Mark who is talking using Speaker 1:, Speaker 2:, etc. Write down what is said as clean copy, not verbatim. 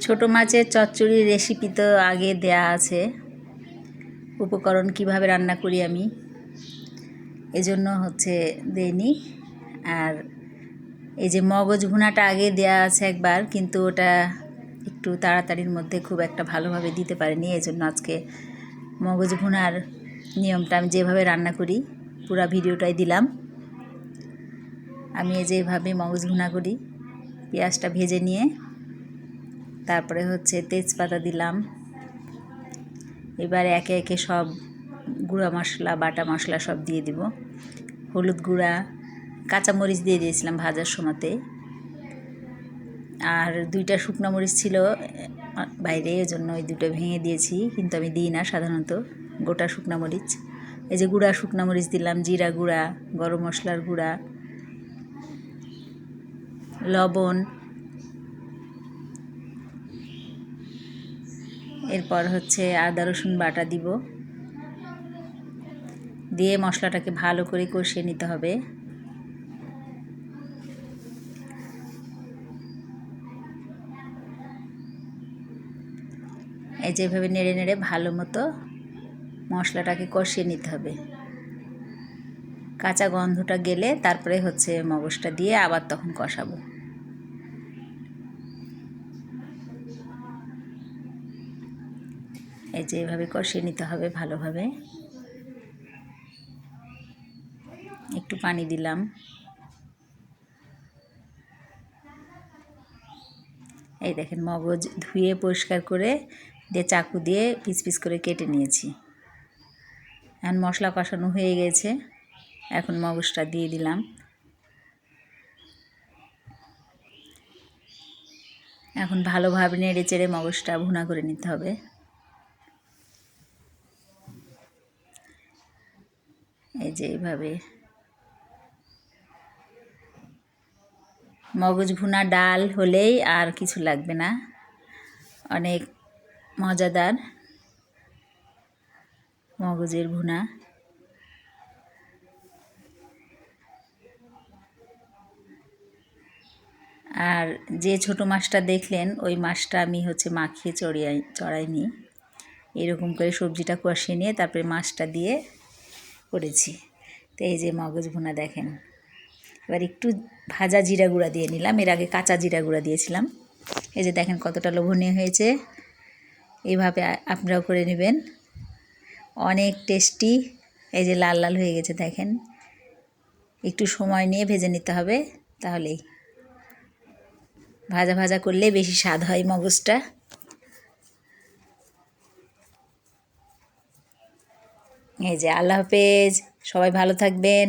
Speaker 1: ছোট মাছের চচ্চড়ি রেসিপি তো আগে দেয়া আছে, উপকরণ কিভাবে রান্না করি আমি, এজন্য দেইনি। আর এই যে মগজ ভুনাটা আগে দেয়া আছে একবার, কিন্তু ওটা একটু তাড়াতাড়ির মধ্যে খুব একটা ভালোভাবে দিতে পারিনি, এজন্য আজকে মগজ ভুনার নিয়মটা আমি যেভাবে রান্না করি পুরো ভিডিওটাই দিলাম। আমি যেভাবে মগজ ভুনা করি, পেঁয়াজটা ভেজে নিয়ে তারপরে তেজপাতা দিলাম। এবার একে একে সব গুঁড়া মশলা, বাটা মশলা সব দিয়ে দিব। হলুদ গুঁড়া, কাঁচামরিচ দিয়ে দিয়েছিলাম ভাজার সময়তে, আর 2টা শুকনো মরিচ ছিল বাইরে, এজন্য ওই 2টা ভেঙে দিয়েছি, কিন্তু আমি দিই না সাধারণত গোটা শুকনো মরিচ। এই যে গুঁড়া শুকনো মরিচ দিলাম, জিরা গুঁড়া, গরম মশলার গুঁড়া, লবণ। এরপর আদা রসুন বাটা দিব, দিয়ে মশলাটাকে ভালো করে কষিয়ে নিতে হবে। এই যেভাবে নেড়ে নেড়ে ভালো মতো মশলাটাকে কষিয়ে নিতে হবে। কাঁচা গন্ধটা গেলে তারপরে মগজটা দিয়ে আবার তখন কষাবো। এই যে এভাবে কষিয়ে নিতে হবে ভালোভাবে। একটু পানি দিলাম। এই দেখেন, মগজ ধুয়ে পরিষ্কার করে দিয়ে চাকু দিয়ে পিস পিস করে কেটে নিয়েছি। এখন মশলা কষানো হয়ে গেছে, এখন মগজটা দিয়ে দিলাম। এখন ভালোভাবে নেড়ে চেড়ে মগজটা ভুনা করে নিতে হবে। এই যে এইভাবে মগজ ভুনা ডাল হলেই আর কিছু লাগবে না, অনেক মজাদার মগজের ভুনা। আর যে ছোট মাছটা দেখলেন, ওই মাছটা আমি মাখিয়ে চড়াইনি, এরকম করে সবজিটা কষিয়ে নিয়ে তারপরে মাছটা দিয়ে করেছি। তো এই যে মগজ ভুনা দেখেন। এবার একটু ভাজা জিরা গুঁড়া দিয়ে নিলাম, এর আগে কাঁচা জিরা গুঁড়া দিয়েছিলাম। এই যে দেখেন কতটা লোভনীয় হয়েছে। এইভাবে আপনারাও করে নেবেন, অনেক টেস্টি। এই যে লাল লাল হয়ে গেছে দেখেন, একটু সময় নিয়ে ভেজে নিতে হবে, তাহলেই ভাজা ভাজা করলে বেশি স্বাদ হয় মগজটা। এই যে, আল্লাহ হাফেজ, সবাই ভালো থাকবেন।